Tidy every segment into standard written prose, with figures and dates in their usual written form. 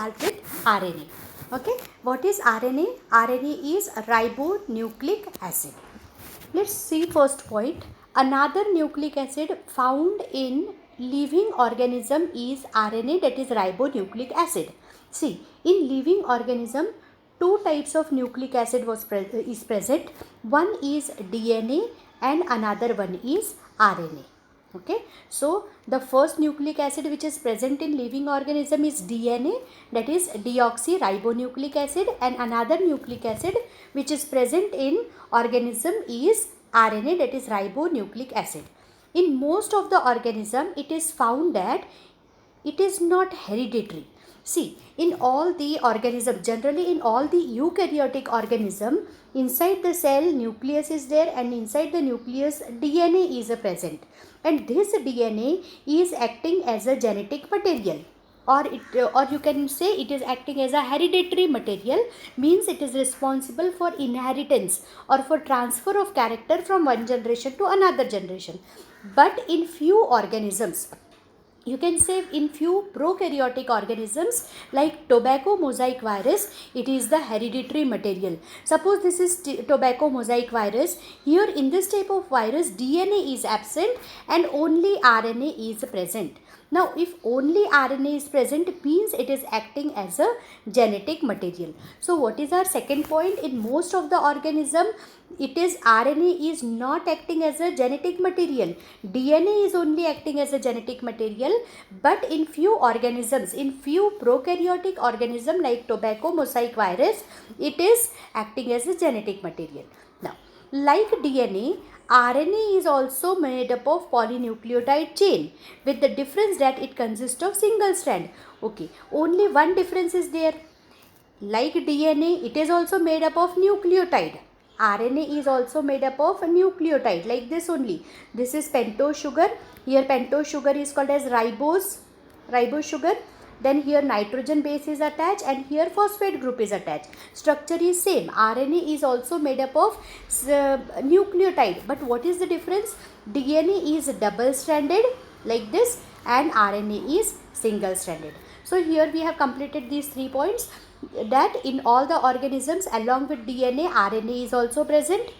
start with RNA. Okay, what is RNA? RNA is ribonucleic acid. Let's see first point. Another nucleic acid found in living organism is RNA, that is ribonucleic acid. See, in living organism, two types of nucleic acid is present. One is DNA and another one is RNA. Okay, so the first nucleic acid which is present in living organism is DNA, that is deoxyribonucleic acid, and another nucleic acid which is present in organism is RNA, that is ribonucleic acid. In most of the organism, it is found that it is not hereditary. See, in all the organism, generally in all the eukaryotic organism, inside the cell nucleus is there, and inside the nucleus DNA is present, and this DNA is acting as a genetic material, or you can say it is acting as a hereditary material, means it is responsible for inheritance or for transfer of character from one generation to another generation. But in few organisms, you can say in few prokaryotic organisms like tobacco mosaic virus, it is the hereditary material. Suppose this is tobacco mosaic virus. Here in this type of virus, DNA is absent and only RNA is present. Now, if only RNA is present, means it is acting as a genetic material. So, what is our second point? In most of the organism, it is RNA is not acting as a genetic material. DNA is only acting as a genetic material. But in few organisms, in few prokaryotic organism like tobacco mosaic virus, it is acting as a genetic material. Now, like DNA, RNA is also made up of polynucleotide chain, with the difference that it consists of single strand. Okay, only one difference is there. Like DNA, it is also made up of nucleotide. RNA is also made up of nucleotide, like this only. This is pentose sugar. Here pentose sugar is called as ribose sugar. Then here nitrogen base is attached, and here phosphate group is attached. Structure is same. RNA is also made up of nucleotide. But what is the difference? DNA is double stranded like this, and RNA is single stranded. So here we have completed these 3 points, that in all the organisms along with DNA, RNA is also present.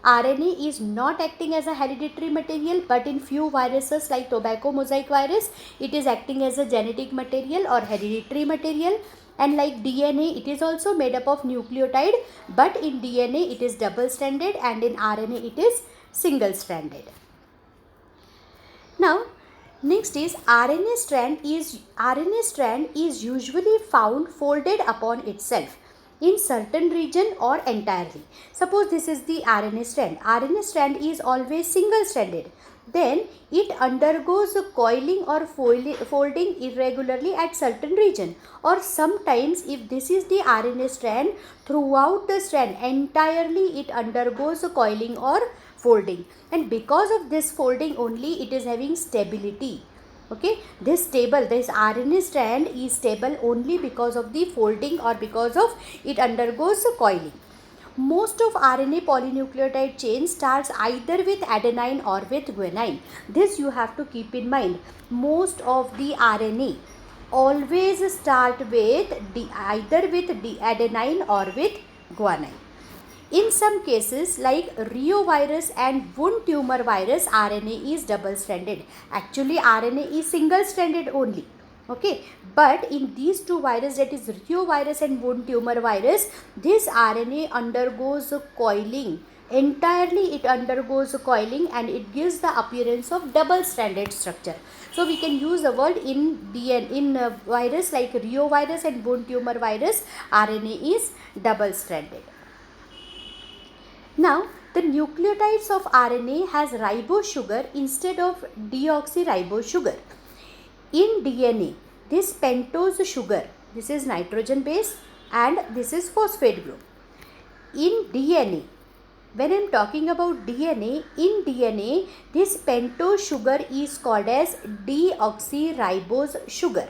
RNA is not acting as a hereditary material, but in few viruses like tobacco mosaic virus, it is acting as a genetic material or hereditary material. And like DNA, it is also made up of nucleotide, but in DNA it is double stranded, and in RNA it is single stranded. Now, next is RNA strand is usually found folded upon itself in certain region or entirely. Suppose this is the RNA strand. RNA strand is always single stranded. Then it undergoes coiling or folding irregularly at certain region, or sometimes if this is the RNA strand, throughout the strand entirely it undergoes coiling or folding, and because of this folding only it is having stability. Okay, this RNA strand is stable only because of the folding or because of it undergoes coiling. Most of RNA polynucleotide chain starts either with adenine or with guanine. This you have to keep in mind. Most of the RNA always start with either with adenine or with guanine. In some cases like reovirus and wound tumor virus, RNA is double stranded. Actually RNA is single stranded only. Okay, but in these two viruses, that is reovirus and wound tumor virus, this RNA undergoes coiling. Entirely it undergoes coiling, and it gives the appearance of double stranded structure. So we can use the word in virus like reovirus and wound tumor virus, RNA is double stranded. Now, the nucleotides of RNA has ribose sugar instead of deoxyribose sugar. In DNA, this pentose sugar, this is nitrogen base and this is phosphate group. In DNA, when I am talking about DNA, in DNA, this pentose sugar is called as deoxyribose sugar.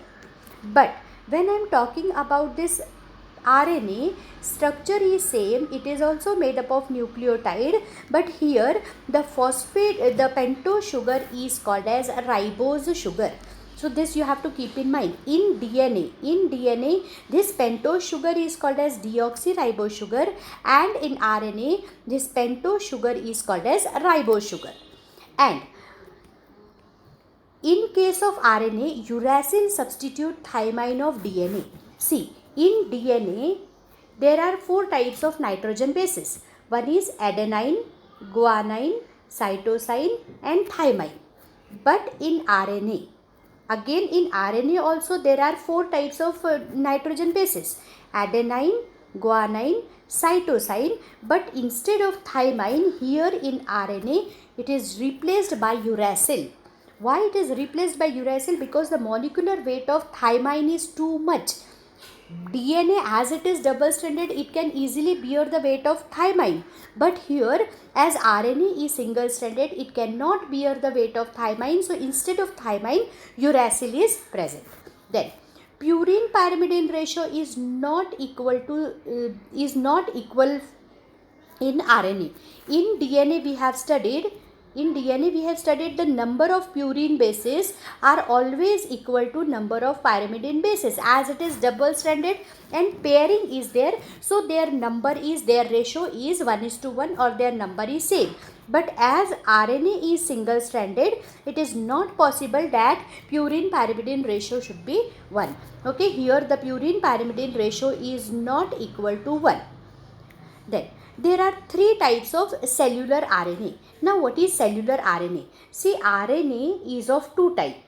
But when I am talking about this RNA, structure is same, it is also made up of nucleotide, but here the pentose sugar is called as ribose sugar. So this you have to keep in mind. In DNA, this pentose sugar is called as deoxyribose sugar, and in RNA, this pentose sugar is called as ribose sugar. And in case of RNA, uracil substitute thymine of DNA. See, in DNA, there are 4 types of nitrogen bases. One is adenine, guanine, cytosine and thymine. But in RNA, again in RNA also there are 4 types of nitrogen bases. Adenine, guanine, cytosine, but instead of thymine, here in RNA, it is replaced by uracil. Why it is replaced by uracil? Because the molecular weight of thymine is too much. DNA, as it is double stranded, it can easily bear the weight of thymine, but here as RNA is single stranded, it cannot bear the weight of thymine. So instead of thymine, uracil is present. Then purine pyrimidine ratio is not equal in RNA. In DNA we have studied the number of purine bases are always equal to number of pyrimidine bases, as it is double stranded and pairing is there, so their ratio is 1:1 or their number is same. But as RNA is single stranded, it is not possible that purine pyrimidine ratio should be 1. Okay, here the purine pyrimidine ratio is not equal to 1. Then there are 3 types of cellular RNA. Now what is cellular RNA? See, RNA is of 2 types.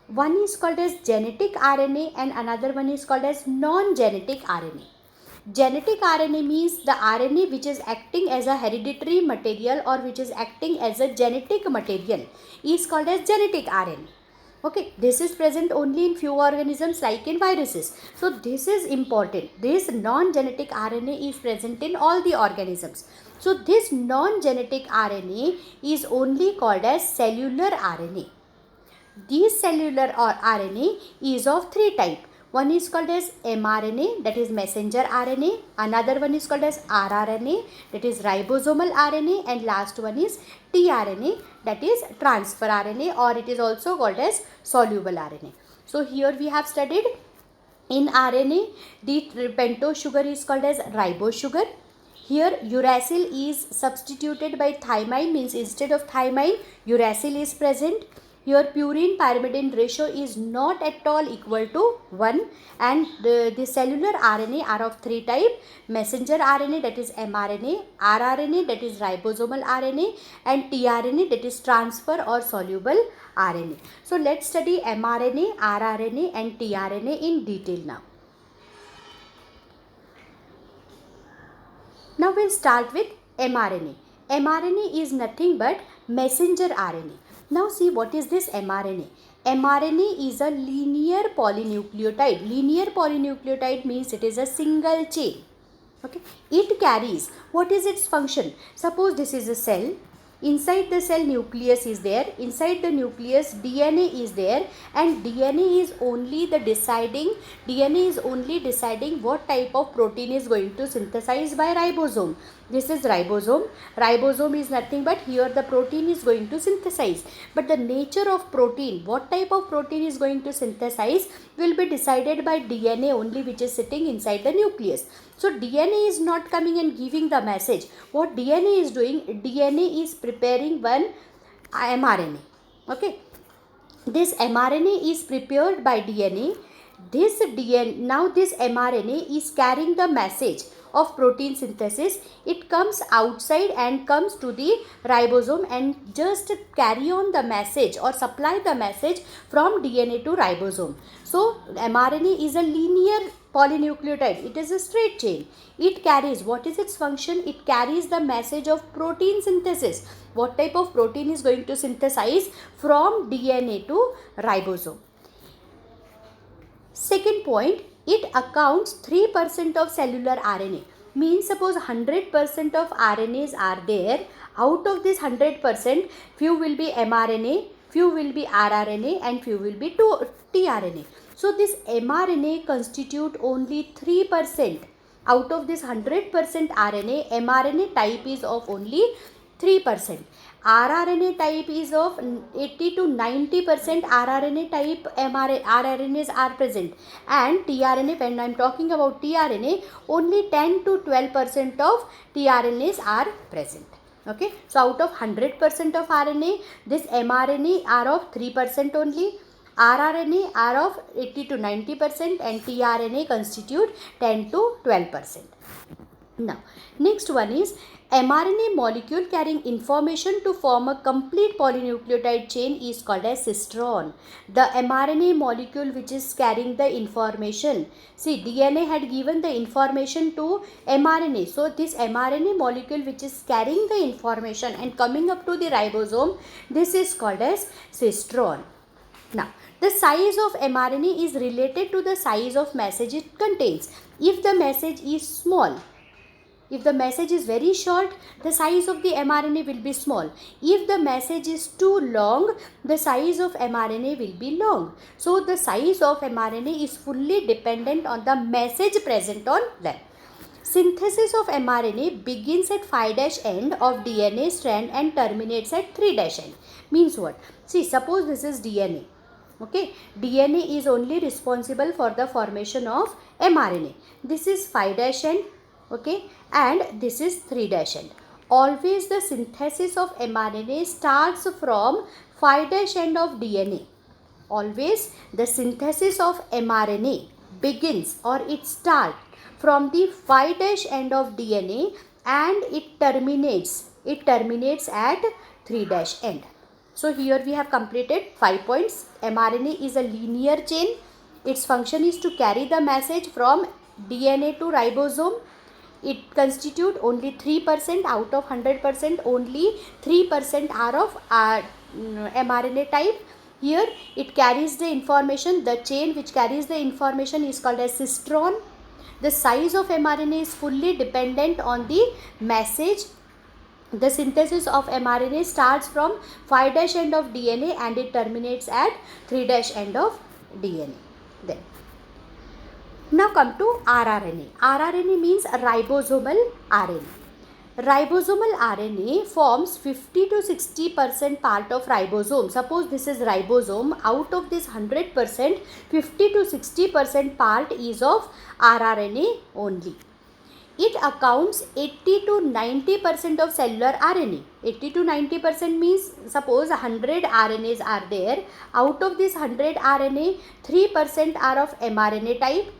One is called as genetic RNA and another one is called as non-genetic RNA. Genetic RNA means the RNA which is acting as a hereditary material or which is acting as a genetic material is called as genetic RNA. Okay, this is present only in few organisms like in viruses. So this is important. This non-genetic RNA is present in all the organisms. So this non-genetic RNA is only called as cellular RNA. This cellular RNA is of 3 types. One is called as mRNA, that is messenger RNA. Another one is called as rRNA, that is ribosomal RNA. And last one is tRNA, that is transfer RNA, or it is also called as soluble RNA. So here we have studied in RNA, the pentose sugar is called as ribose sugar. Here uracil is substituted by thymine, means instead of thymine, uracil is present. Here purine pyrimidine ratio is not at all equal to 1, and the cellular RNA are of 3 types: messenger RNA, that is mRNA, rRNA, that is ribosomal RNA, and tRNA, that is transfer or soluble RNA. So let's study mRNA, rRNA and tRNA in detail now. Now we'll start with mRNA. mRNA is nothing but messenger RNA. Now see, what is this mRNA? mRNA is a linear polynucleotide. Linear polynucleotide means it is a single chain. Okay, it carries, what is its function? Suppose this is a cell. Inside the cell, nucleus is there. Inside the nucleus, DNA is there, and DNA is only deciding what type of protein is going to synthesize by ribosome. This is ribosome. Ribosome is nothing but here the protein is going to synthesize. But the nature of protein, what type of protein is going to synthesize, will be decided by DNA only, which is sitting inside the nucleus. So DNA is not coming and giving the message. What DNA is doing, DNA is preparing one mRNA. Okay, this mRNA is prepared by DNA. Now this mRNA is carrying the message of protein synthesis. It comes outside and comes to the ribosome and just carry on the message or supply the message from DNA to ribosome. So mRNA is a linear polynucleotide. It is a straight chain. It carries, what is its function? It carries the message of protein synthesis. What type of protein is going to synthesize from DNA to ribosome. Second point, it accounts 3% of cellular RNA. Means suppose 100% of RNAs are there. Out of this 100%, few will be mRNA, few will be rRNA and few will be tRNA. So this mRNA constitute only 3%. Out of this 100% RNA, mRNA type is of only 3%. rRNA type is of 80 to 90% rRNA type rRNAs are present, and tRNA, when I am talking about tRNA, only 10 to 12% of tRNAs are present. Okay, so out of 100% of RNA, this mRNA are of 3% only, rRNA are of 80 to 90%, and tRNA constitute 10 to 12%. Now, next one is mRNA molecule carrying information to form a complete polynucleotide chain is called as cistron. The mRNA molecule which is carrying the information, see, DNA had given the information to mRNA. So, this mRNA molecule which is carrying the information and coming up to the ribosome, this is called as cistron. Now, the size of mRNA is related to the size of message it contains. If the message is small, if the message is very short, the size of the mRNA will be small. If the message is too long, the size of mRNA will be long. So, the size of mRNA is fully dependent on the message present on them. Synthesis of mRNA begins at 5' end of DNA strand and terminates at 3' end. Means what? See, suppose this is DNA. Okay, DNA is only responsible for the formation of mRNA. This is 5' end. Okay, and this is 3' end. Always the synthesis of mRNA starts from 5' end of DNA. Always the synthesis of mRNA begins or it starts from the 5' end of DNA and it terminates at 3' end. So here we have completed 5 points. mRNA is a linear chain. Its function is to carry the message from DNA to ribosome. It constitutes only 3% out of 100%, only 3% are of mRNA type. Here it carries the information, the chain which carries the information is called as cistron. The size of mRNA is fully dependent on the message. The synthesis of mRNA starts from 5' end of DNA and it terminates at 3' end of DNA. Then now come to rRNA. rRNA means ribosomal RNA. Ribosomal RNA forms 50 to 60% part of ribosome. Suppose this is ribosome. Out of this 100%, 50 to 60% part is of rRNA only. It accounts 80 to 90% of cellular RNA. 80 to 90% means, suppose 100 RNAs are there. Out of this 100 RNA, 3% are of mRNA type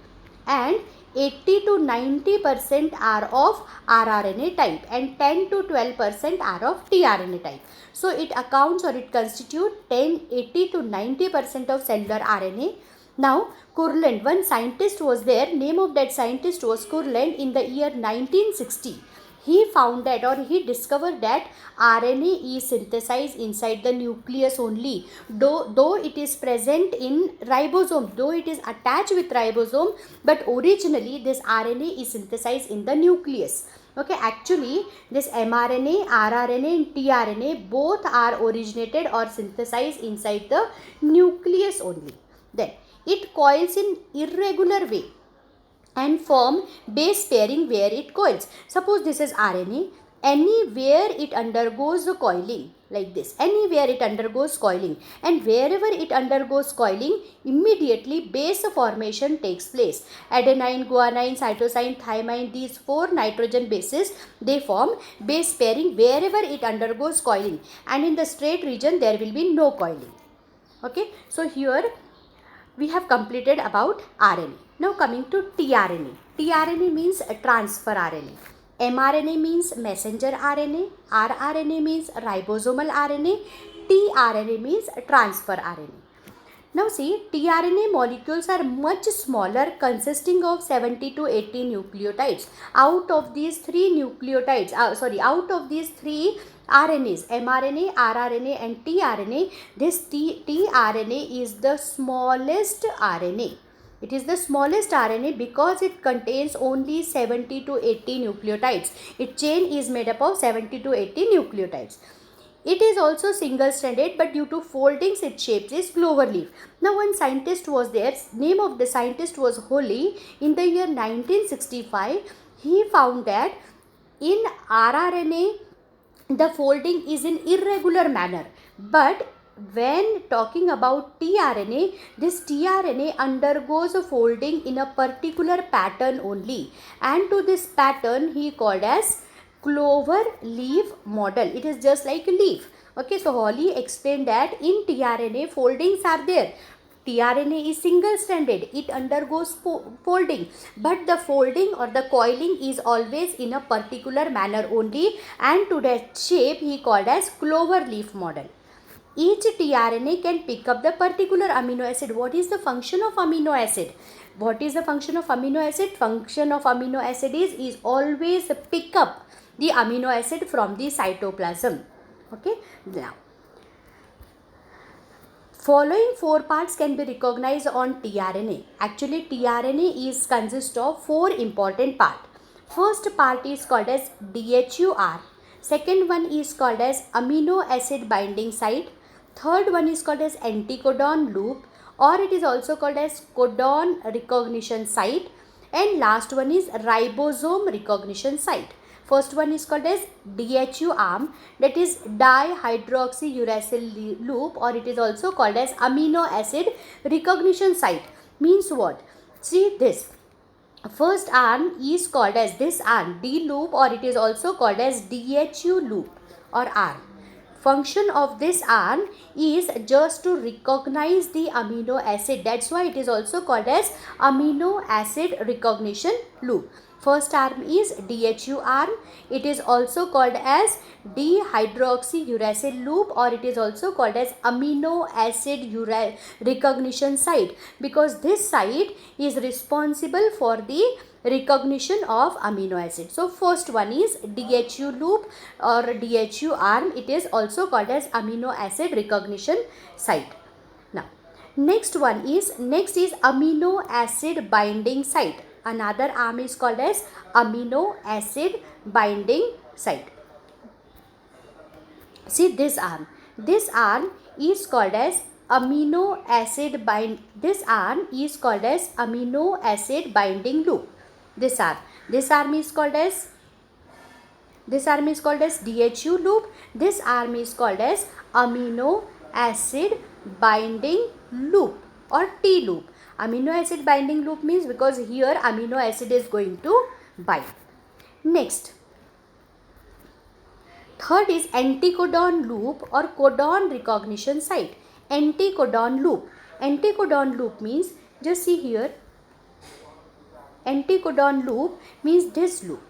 and 80 to 90% are of rRNA type and 10 to 12% are of tRNA type. So, it accounts or it constitutes 80 to 90% of cellular RNA. Now, Kurland, one scientist was there, name of that scientist was Kurland. In the year 1960. He found that or he discovered that RNA is synthesized inside the nucleus only. Though it is present in ribosome, though it is attached with ribosome, but originally this RNA is synthesized in the nucleus. Okay, actually this mRNA, rRNA and tRNA both are originated or synthesized inside the nucleus only. Then it coils in irregular way and form base pairing where it coils. Suppose this is RNA, anywhere it undergoes the coiling like this, anywhere it undergoes coiling, and wherever it undergoes coiling, immediately base formation takes place. Adenine, guanine, cytosine, thymine, these 4 nitrogen bases, they form base pairing wherever it undergoes coiling, and in the straight region there will be no coiling. Okay, so here we have completed about RNA. Now coming to tRNA. tRNA means transfer RNA. mRNA means messenger RNA. rRNA means ribosomal RNA. tRNA means transfer RNA. Now see, tRNA molecules are much smaller, consisting of 70 to 80 nucleotides. Out of these 3 nucleotides, out of these 3 RNAs, mRNA, rRNA and tRNA, this tRNA is the smallest RNA. It is the smallest RNA because it contains only 70 to 80 nucleotides. Its chain is made up of 70 to 80 nucleotides. It is also single-stranded, but due to foldings, its shape is clover leaf. Now, one scientist was there. Name of the scientist was Holy. In the year 1965, he found that in rRNA, the folding is in irregular manner, but when talking about tRNA, this tRNA undergoes a folding in a particular pattern only, and to this pattern he called as clover leaf model. It is just like a leaf. Okay, so Holly explained that in tRNA foldings are there. tRNA is single stranded, it undergoes folding, but the folding or the coiling is always in a particular manner only, and to that shape he called as clover leaf model. Each tRNA can pick up the particular amino acid. What is the function of amino acid? What is the function of amino acid? Function of amino acid is always pick up the amino acid from the cytoplasm. Okay, now following four parts can be recognized on tRNA. Actually, tRNA is consist of four important parts. First part is called as DHUR. Second one is called as amino acid binding site. Third one is called as anticodon loop, or it is also called as codon recognition site. And last one is ribosome recognition site. First one is called as DHU arm, that is dihydroxyuracil loop, or it is also called as amino acid recognition site. Means what? See this. First arm is called as this arm D loop, or it is also called as DHU loop or arm. Function of this arm is just to recognize the amino acid. That's why it is also called as amino acid recognition loop. First arm is DHU arm. It is also called as dihydroxyuracil loop, or it is also called as amino acid recognition site, because this site is responsible for the recognition of amino acid. So first one is DHU loop or DHU arm. It is also called as amino acid recognition site. Now next is amino acid binding site. Another arm is called as amino acid binding site. See this arm. This arm is called as amino acid This arm is called as amino acid binding loop. This arm is called as DHU loop. This arm is called as amino acid binding loop or T loop. Amino acid binding loop means because here amino acid is going to bind. Next, third is anticodon loop or codon recognition site. Anticodon loop. Anticodon loop means, just see here, anticodon loop means this loop.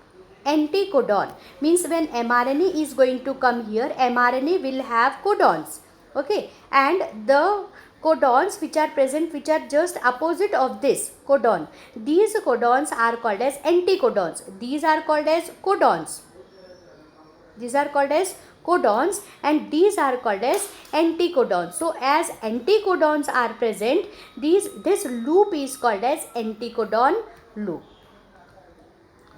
Anticodon means when mRNA is going to come here, mRNA will have codons. Okay, and the codons which are present, which are just opposite of this codon, these codons are called as anticodons. These are called as codons. These are called as codons and these are called as anticodons. So as anticodons are present, this loop is called as anticodon loop.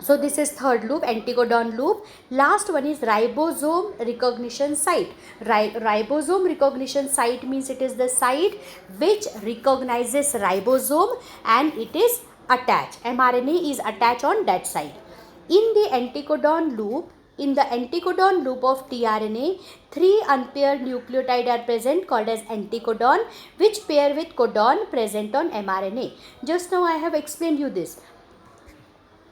So this is third loop, anticodon loop. Last one is ribosome recognition site. Ribosome recognition site means it is the site which recognizes ribosome and it is attached. mRNA is attached on that site. In the anticodon loop of tRNA, 3 unpaired nucleotide are present called as anticodon, which pair with codon present on mRNA. Just now I have explained you this.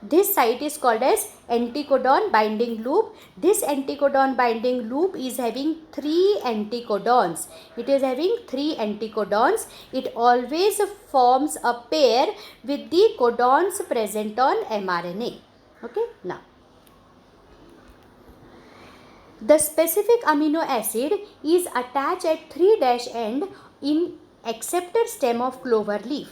This site is called as anticodon binding loop. This anticodon binding loop is having 3 anticodons. It is having 3 anticodons. It always forms a pair with the codons present on mRNA. Okay, now the specific amino acid is attached at 3' end in acceptor stem of clover leaf.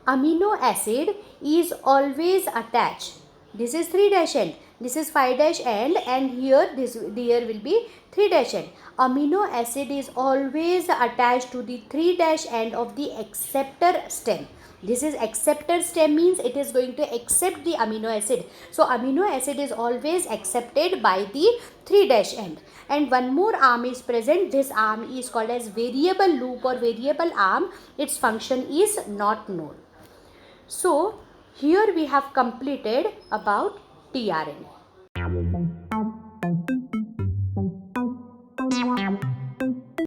Amino acid is always attached. This is 3' end, this is 5' end, and here will be 3' end. Amino acid is always attached to the 3' end of the acceptor stem. This is acceptor stem means it is going to accept the amino acid. So amino acid is always accepted by the 3' end. And one more arm is present. This arm is called as variable loop or variable arm. Its function is not known. So here we have completed about tRNA.